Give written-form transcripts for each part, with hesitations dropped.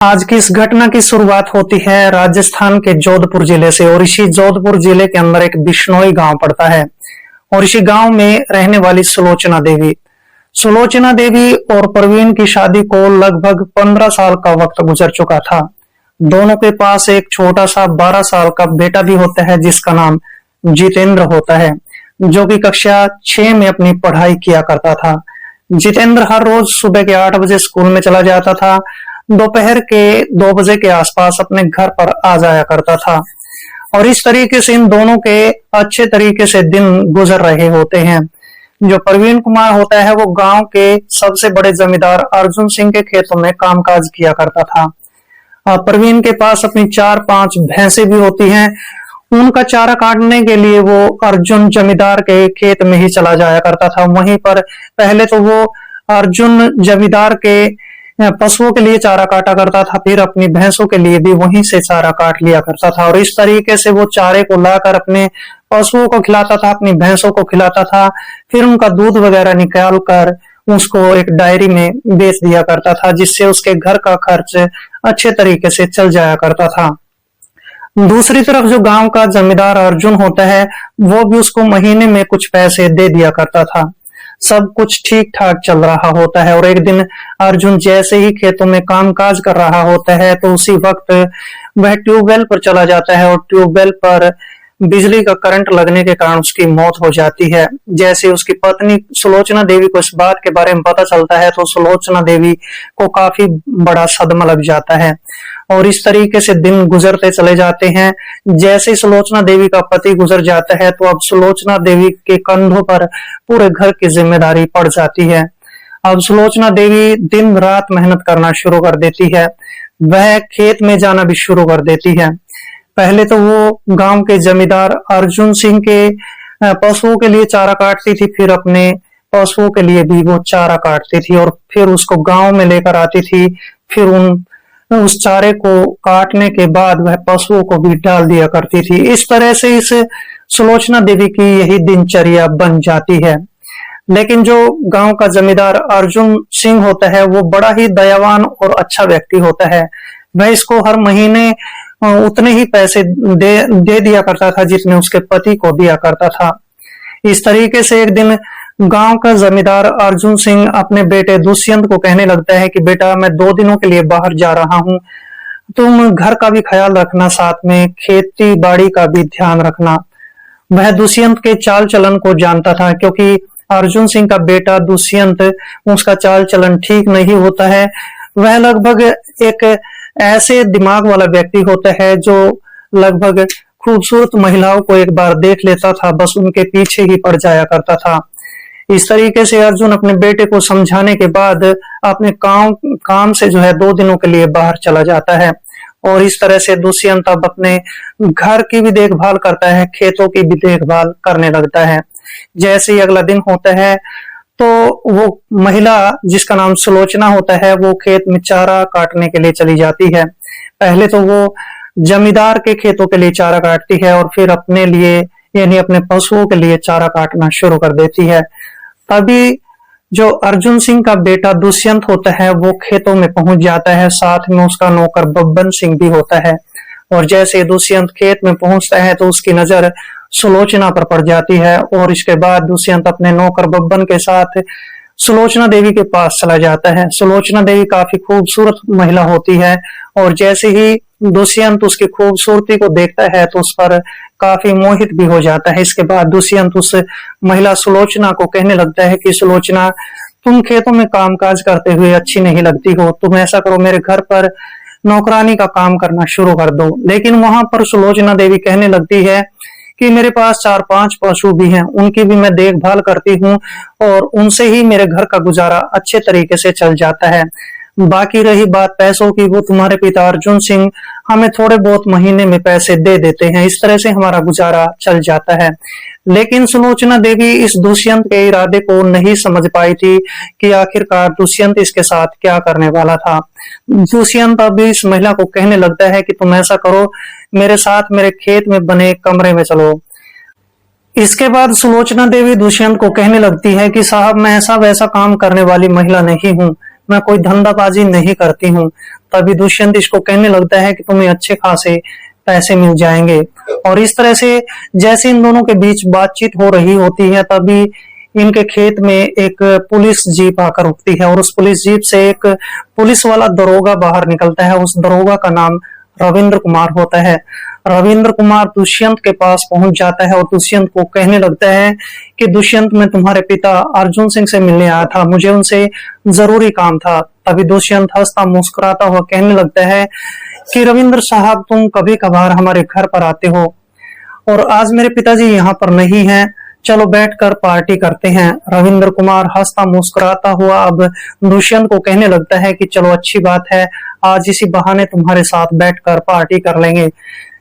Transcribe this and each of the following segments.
आज की इस घटना की शुरुआत होती है राजस्थान के जोधपुर जिले से। और इसी जोधपुर जिले के अंदर एक बिश्नोई गांव पड़ता है और इसी गांव में रहने वाली सुलोचना देवी और प्रवीण की शादी को लगभग 15 साल का वक्त गुजर चुका था। दोनों के पास एक छोटा सा 12 साल का बेटा भी होता है जिसका नाम जितेंद्र होता है, जो कि कक्षा 6 में अपनी पढ़ाई किया करता था। जितेंद्र हर रोज सुबह के 8 बजे स्कूल में चला जाता था, दोपहर के 2 बजे के आसपास अपने घर पर आ जाया करता था। और इस तरीके से इन दोनों के अच्छे तरीके से दिन गुजर रहे होते हैं। जो प्रवीण कुमार होता है वो गांव के सबसे बड़े जमींदार अर्जुन सिंह के खेतों में कामकाज किया करता था। प्रवीण के पास अपनी 4-5 भैंसें भी होती हैं। उनका चारा काटने के लिए वो अर्जुन जमींदार के खेत में ही चला जाया करता था। वहीं पर पहले तो वो अर्जुन जमींदार के पशुओं के लिए चारा काटा करता था, फिर अपनी भैंसों के लिए भी वहीं से चारा काट लिया करता था। और इस तरीके से वो चारे को लाकर अपने पशुओं को खिलाता था, अपनी भैंसों को खिलाता था, फिर उनका दूध वगैरह निकाल कर उसको एक डायरी में बेच दिया करता था, जिससे उसके घर का खर्च अच्छे तरीके से चल जाया करता था। दूसरी तरफ जो गांव का जमींदार अर्जुन होता है वो भी उसको महीने में कुछ पैसे दे दिया करता था। सब कुछ ठीक ठाक चल रहा होता है। और एक दिन अर्जुन जैसे ही खेतों में कामकाज कर रहा होता है तो उसी वक्त वह ट्यूबवेल पर चला जाता है और ट्यूबवेल पर बिजली का करंट लगने के कारण उसकी मौत हो जाती है। जैसे उसकी पत्नी सुलोचना देवी को इस बात के बारे में पता चलता है तो सुलोचना देवी को काफी बड़ा सदमा लग जाता है। और इस तरीके से दिन गुजरते चले जाते हैं। जैसे सुलोचना देवी का पति गुजर जाता है तो अब सुलोचना देवी के कंधों पर पूरे घर की जिम्मेदारी पड़ जाती है। अब सुलोचना देवी दिन रात मेहनत करना शुरू कर देती है। वह खेत में जाना भी शुरू कर देती है। पहले तो वो गांव के जमींदार अर्जुन सिंह के पशुओं के लिए चारा काटती थी, फिर अपने पशुओं के लिए भी वो चारा काटती थी और फिर उसको गांव में लेकर आती थी। फिर उस चारे को काटने के बाद वह पशुओं को भी डाल दिया करती थी। इस तरह से इस सुलोचना देवी की यही दिनचर्या बन जाती है। लेकिन जो गांव का जमींदार अर्जुन सिंह होता है वो बड़ा ही दयावान और अच्छा व्यक्ति होता है। वह इसको हर महीने उतने ही पैसे दे दिया करता था जितने उसके पति को दिया करता था। इस तरीके से एक दिन गांव का जमींदार अर्जुन सिंह अपने बेटे दुष्यंत को कहने लगता है कि बेटा मैं 2 दिनों के लिए बाहर जा रहा हूँ, तुम घर का भी ख्याल रखना, साथ में खेती बाड़ी का भी ध्यान रखना। वह दुष्यंत के चाल चलन को जानता था, क्योंकि अर्जुन सिंह का बेटा दुष्यंत उसका चाल चलन ठीक नहीं होता है। वह लगभग एक ऐसे दिमाग वाला व्यक्ति होता है जो लगभग खूबसूरत महिलाओं को एक बार देख लेता था, बस उनके पीछे ही पड़ जाया करता था। इस तरीके से अर्जुन अपने बेटे को समझाने के बाद अपने काम से जो है 2 दिनों के लिए बाहर चला जाता है। और इस तरह से दुष्यंत अब अपने घर की भी देखभाल करता है, खेतों की भी देखभाल करने लगता है। जैसे ही अगला दिन होता है तो वो महिला जिसका नाम सुलोचना होता है वो खेत में चारा काटने के लिए चली जाती है। पहले तो वो जमींदार के खेतों के लिए चारा काटती है और फिर अपने लिए यानी अपने पशुओं के लिए चारा काटना शुरू कर देती है। तभी जो अर्जुन सिंह का बेटा दुष्यंत होता है वो खेतों में पहुंच जाता है, साथ में उसका नौकर बब्बन सिंह भी होता है। और जैसे दुष्यंत खेत में पहुंचता है तो उसकी नजर सुलोचना पर पड़ जाती है और इसके बाद दुष्यंत अपने नौकर बब्बन के साथ सुलोचना देवी के पास चला जाता है। सुलोचना देवी काफी खूबसूरत महिला होती है और जैसे ही दुष्यंत उसकी खूबसूरती को देखता है तो उस पर काफी मोहित भी हो जाता है। इसके बाद दुष्यंत उस महिला सुलोचना को कहने लगता है कि सुलोचना, तुम खेतों में कामकाज करते हुए अच्छी नहीं लगती हो, तुम ऐसा करो मेरे घर पर नौकरानी का काम करना शुरू कर दो। लेकिन वहां पर सुलोचना देवी कहने लगती है कि मेरे पास 4-5 पशु भी हैं, उनकी भी मैं देखभाल करती हूँ और उनसे ही मेरे घर का गुजारा अच्छे तरीके से चल जाता है। बाकी रही बात पैसों की, वो तुम्हारे पिता अर्जुन सिंह हमें थोड़े बहुत महीने में पैसे दे देते हैं, इस तरह से हमारा गुजारा चल जाता है। लेकिन सुलोचना देवी इस दुष्यंत के इरादे को नहीं समझ पाई थी कि आखिरकार दुष्यंत इसके साथ क्या करने वाला था। दुष्यंत अब इस महिला को कहने लगता है कि तुम ऐसा करो, मेरे साथ मेरे खेत में बने कमरे में चलो। इसके बाद सुलोचना देवी दुष्यंत को कहने लगती है कि साहब मैं ऐसा वैसा काम करने वाली महिला नहीं हूँ, मैं कोई धंधाबाजी नहीं करती हूँ। तभी दुष्यंत इसको कहने लगता है कि तुम्हें अच्छे खासे पैसे मिल जाएंगे। और इस तरह से जैसे इन दोनों के बीच बातचीत हो रही होती है, तभी इनके खेत में एक पुलिस जीप आकर रुकती है और उस पुलिस जीप से एक पुलिस वाला दरोगा बाहर निकलता है। उस दरोगा का नाम रविंद्र कुमार होता है। रविंद्र कुमार दुष्यंत के पास पहुंच जाता है और दुष्यंत को कहने लगता है कि दुष्यंत, मैं तुम्हारे पिता अर्जुन सिंह से मिलने आया था, मुझे उनसे जरूरी काम था। तभी दुष्यंत हंसता मुस्कुराता हुआ कहने लगता है कि रविंद्र साहब, तुम कभी कभार हमारे घर पर आते हो और आज मेरे पिताजी यहाँ पर नहीं हैं, चलो बैठकर पार्टी करते हैं। रविंद्र कुमार हंसता मुस्कुराता हुआ अब दुष्यंत को कहने लगता है कि चलो अच्छी बात है, आज इसी बहाने तुम्हारे साथ बैठकर पार्टी कर लेंगे।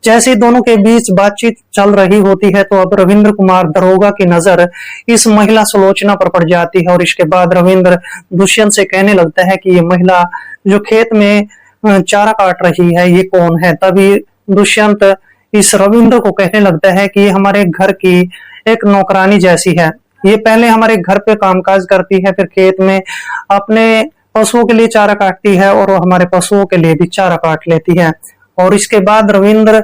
जैसे दोनों के बीच बातचीत चल रही होती है तो अब रविंद्र कुमार दरोगा की नजर इस महिला सुलोचना पर पड़ जाती है और इसके बाद रविंद्र दुष्यंत से कहने लगता है कि ये महिला जो खेत में चारा काट रही है, ये कौन है। तभी दुष्यंत इस रविंद्र को कहने लगता है कि ये हमारे घर की एक नौकरानी जैसी है, ये पहले हमारे घर पे कामकाज करती है, फिर खेत में अपने पशुओं के लिए चारा काटती है और हमारे पशुओं के लिए भी चारा काट लेती है। और इसके बाद रविंद्र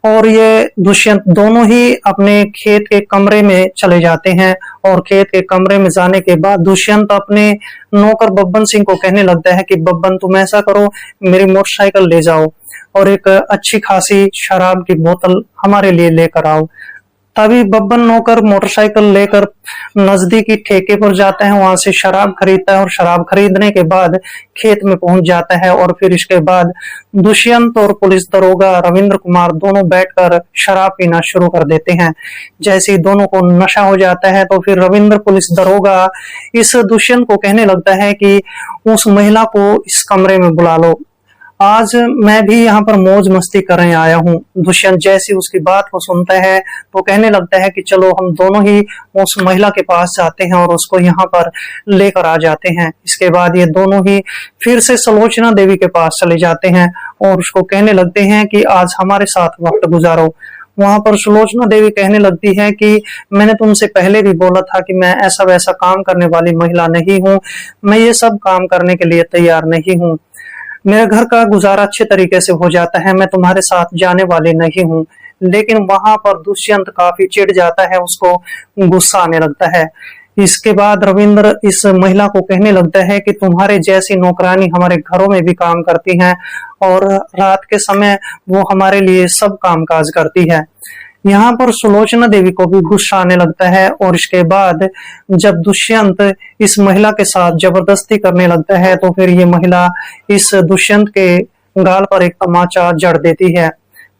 और ये दुष्यंत दोनों ही अपने खेत के कमरे में चले जाते हैं और खेत के कमरे में जाने के बाद दुष्यंत अपने नौकर बब्बन सिंह को कहने लगता है कि बब्बन, तुम ऐसा करो, मेरी मोटरसाइकिल ले जाओ और एक अच्छी खासी शराब की बोतल हमारे लिए लेकर आओ। तभी बब्बन नौकर मोटरसाइकिल लेकर नजदीकी ठेके पर जाता है, वहां से शराब खरीदता है और शराब खरीदने के बाद खेत में पहुंच जाता है। और फिर इसके बाद दुष्यंत और पुलिस दरोगा रविंद्र कुमार दोनों बैठकर शराब पीना शुरू कर देते हैं। जैसे ही दोनों को नशा हो जाता है तो फिर रविंद्र पुलिस दरोगा इस दुष्यंत को कहने लगता है कि उस महिला को इस कमरे में बुला लो, आज मैं भी यहाँ पर मौज मस्ती करने आया हूँ। दुष्यंत जैसी उसकी बात को सुनता है तो कहने लगता है कि चलो हम दोनों ही उस महिला के पास जाते हैं और उसको यहाँ पर लेकर आ जाते हैं। इसके बाद ये दोनों ही फिर से सुलोचना देवी के पास चले जाते हैं और उसको कहने लगते हैं कि आज हमारे साथ वक्त गुजारो। वहां पर सुलोचना देवी कहने लगती है कि मैंने तुमसे पहले भी बोला था कि मैं ऐसा वैसा काम करने वाली महिला नहीं हूँ, मैं ये सब काम करने के लिए तैयार नहीं हूँ, मेरे घर का गुजारा अच्छे तरीके से हो जाता है, मैं तुम्हारे साथ जाने वाली नहीं हूँ। लेकिन वहां पर दुष्यंत काफी चिढ़ जाता है, उसको गुस्सा आने लगता है। इसके बाद रविंद्र इस महिला को कहने लगता है कि तुम्हारे जैसी नौकरानी हमारे घरों में भी काम करती हैं और रात के समय वो हमारे लिए सब कामकाज करती है। यहाँ पर सुलोचना देवी को भी गुस्सा आने लगता है और इसके बाद जब दुष्यंत इस महिला के साथ जबरदस्ती करने लगता है तो फिर ये महिला इस दुष्यंत के गाल पर एक तमाचा जड़ देती है।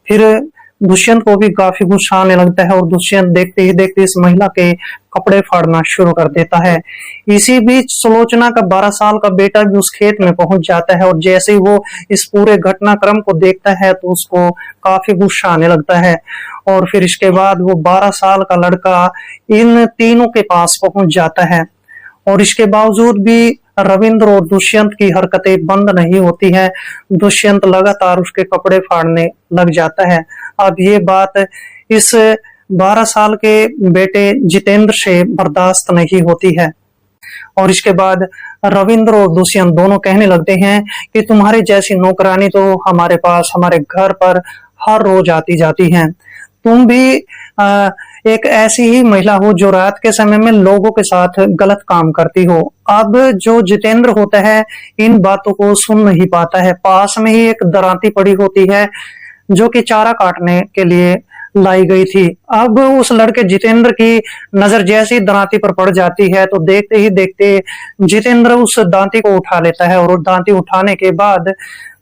फिर दुष्यंत को भी काफी गुस्सा आने लगता है और दुष्यंत देखते ही देखते इस महिला के कपड़े फाड़ना शुरू कर देता है। इसी बीच सुलोचना का 12 साल का बेटा भी उस खेत में पहुंच जाता है और जैसे ही वो इस पूरे घटनाक्रम को देखता है तो उसको काफी गुस्सा आने लगता है। और फिर इसके बाद वो 12 साल का लड़का इन तीनों के पास पहुंच जाता है और इसके बावजूद भी रविंद्र और दुष्यंत की हरकतें बंद नहीं होती है। दुष्यंत लगातार उसके कपड़े फाड़ने लग जाता है। अब ये बात इस 12 साल के बेटे जितेंद्र से बर्दाश्त नहीं होती है और इसके बाद रविंद्र और दुष्यंत दोनों कहने लगते हैं कि तुम्हारी जैसी नौकरानी तो हमारे पास हमारे घर पर हर रोज आती जाती हैं, तुम भी एक ऐसी ही महिला हो जो रात के समय में लोगों के साथ गलत काम करती हो। अब जो जितेंद्र होता है इन बातों को सुन नहीं पाता है। पास में ही एक दरांती पड़ी होती है जो कि चारा काटने के लिए लाई गई थी। अब उस लड़के जितेंद्र की नजर जैसी दरांती पर पड़ जाती है तो देखते ही देखते जितेंद्र उस दांती को उठा लेता है और दांती उठाने के बाद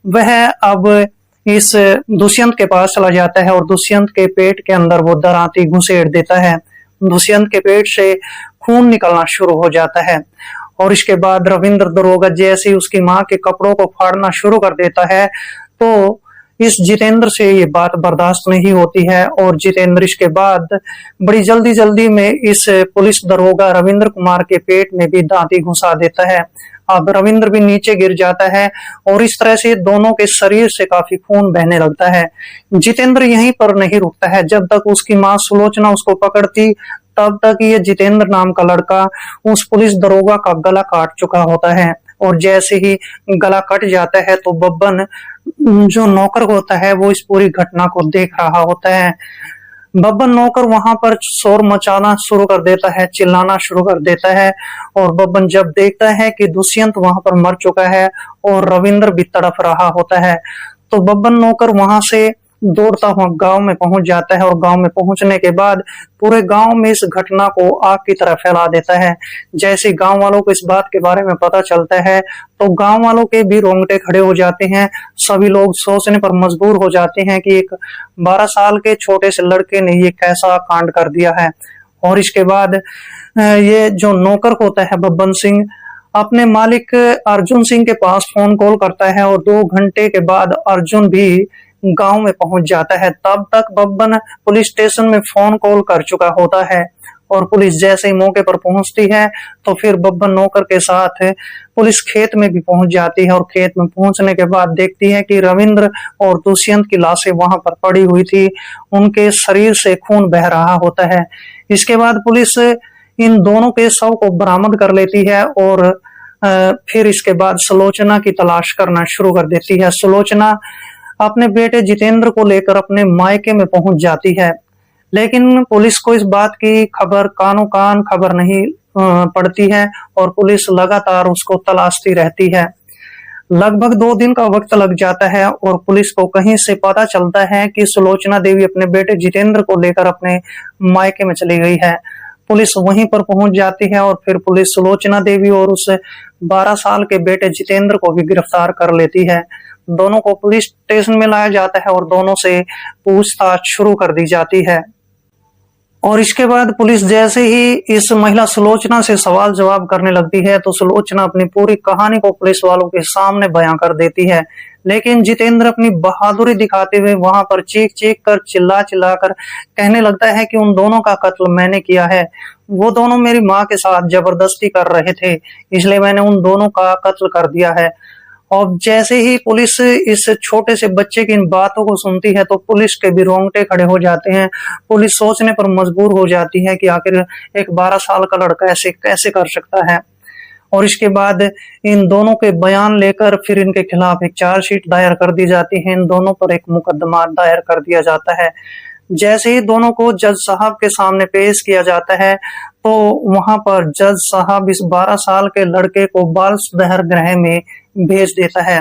वह अब इस दुष्यंत के पास चला जाता है और दुष्यंत के पेट के अंदर वो दरांती घुसेड़ देता है। दुष्यंत के पेट से खून निकलना शुरू हो जाता है और इसके बाद रविंद्र दरोगा जैसे ही उसकी माँ के कपड़ों को फाड़ना शुरू कर देता है तो इस जितेंद्र से ये बात बर्दाश्त नहीं होती है और जितेंद्र इसके बाद बड़ी जल्दी जल्दी में इस पुलिस दरोगा रविंद्र कुमार के पेट में भी दांती घुसा देता है। अब रविंद्र भी नीचे गिर जाता है और इस तरह से दोनों के शरीर से काफी खून बहने लगता है। जितेंद्र यहीं पर नहीं रुकता है, जब तक उसकी माँ सुलोचना उसको पकड़ती तब तक ये जितेंद्र नाम का लड़का उस पुलिस दरोगा का गला काट चुका होता है और जैसे ही गला कट जाता है तो बब्बन जो नौकर होता है वो इस पूरी घटना को देख रहा होता है। बब्बन नौकर वहां पर शोर मचाना शुरू कर देता है, चिल्लाना शुरू कर देता है और बब्बन जब देखता है कि दुष्यंत वहां पर मर चुका है और रविंद्र भी तड़प रहा होता है तो बब्बन नौकर वहां से दौड़ता हुआ गांव में पहुंच जाता है और गांव में पहुंचने के बाद पूरे गांव में इस घटना को आग की तरह फैला देता है। जैसे गांव वालों को इस बात के बारे में पता चलता है तो गांव वालों के भी रोंगटे खड़े हो जाते हैं। सभी लोग सोचने पर मजबूर हो जाते हैं कि एक 12 साल के छोटे से लड़के ने ये कैसा कांड कर दिया है। और इसके बाद ये जो नौकर होता है बब्बन सिंह अपने मालिक अर्जुन सिंह के पास फोन कॉल करता है और 2 घंटे के बाद अर्जुन भी गांव में पहुंच जाता है। तब तक बब्बन पुलिस स्टेशन में फोन कॉल कर चुका होता है और पुलिस जैसे ही मौके पर पहुंचती है तो फिर बब्बन नौकर के साथ पुलिस खेत में भी पहुंच जाती है और खेत में पहुंचने के बाद देखती है कि रविंद्र और दुष्यंत की लाशें वहां पर पड़ी हुई थी, उनके शरीर से खून बह रहा होता है। इसके बाद पुलिस इन दोनों के शव को बरामद कर लेती है और फिर इसके बाद सुलोचना की तलाश करना शुरू कर देती है। सुलोचना अपने बेटे जितेंद्र को लेकर अपने मायके में पहुंच जाती है, लेकिन पुलिस को इस बात की खबर कानो कान खबर नहीं पड़ती है और पुलिस लगातार उसको तलाशती रहती है। लगभग 2 दिन का वक्त लग जाता है और पुलिस को कहीं से पता चलता है कि सुलोचना देवी अपने बेटे जितेंद्र को लेकर अपने मायके में चली गई है। पुलिस वहीं पर पहुंच जाती है और फिर पुलिस सुलोचना देवी और उस 12 साल के बेटे जितेंद्र को भी गिरफ्तार कर लेती है। दोनों को पुलिस स्टेशन में लाया जाता है और दोनों से पूछताछ शुरू कर दी जाती है। और इसके बाद पुलिस जैसे ही इस महिला सुलोचना से सवाल जवाब करने लगती है तो सुलोचना अपनी पूरी कहानी को पुलिस वालों के सामने बयां कर देती है, लेकिन जितेंद्र अपनी बहादुरी दिखाते हुए वहां पर चीख चीख कर चिल्ला चिल्ला कर कहने लगता है कि उन दोनों का कत्ल मैंने किया है। वो दोनों मेरी माँ के साथ जबरदस्ती कर रहे थे, इसलिए मैंने उन दोनों का कत्ल कर दिया है। और जैसे ही पुलिस इस छोटे से बच्चे की इन बातों को सुनती है तो पुलिस के भी रोंगटे खड़े हो जाते हैं। पुलिस सोचने पर मजबूर हो जाती है कि आखिर एक 12 साल का लड़का ऐसे कैसे कर सकता है। और इसके बाद इन दोनों के बयान लेकर फिर इनके खिलाफ एक चार्जशीट दायर कर दी जाती है। इन दोनों पर एक मुकदमा दायर कर दिया जाता है। जैसे ही दोनों को जज साहब के सामने पेश किया जाता है तो वहां पर जज साहब इस 12 साल के लड़के को बाल सुधार गृह में भेज देता है।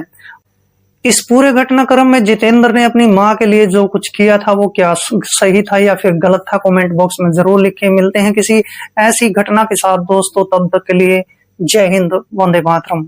इस पूरे घटनाक्रम में जितेंद्र ने अपनी माँ के लिए जो कुछ किया था वो क्या सही था या फिर गलत था, कमेंट बॉक्स में जरूर लिखें। मिलते हैं किसी ऐसी घटना के साथ दोस्तों, तब तक के लिए जय हिंद, वंदे मातरम।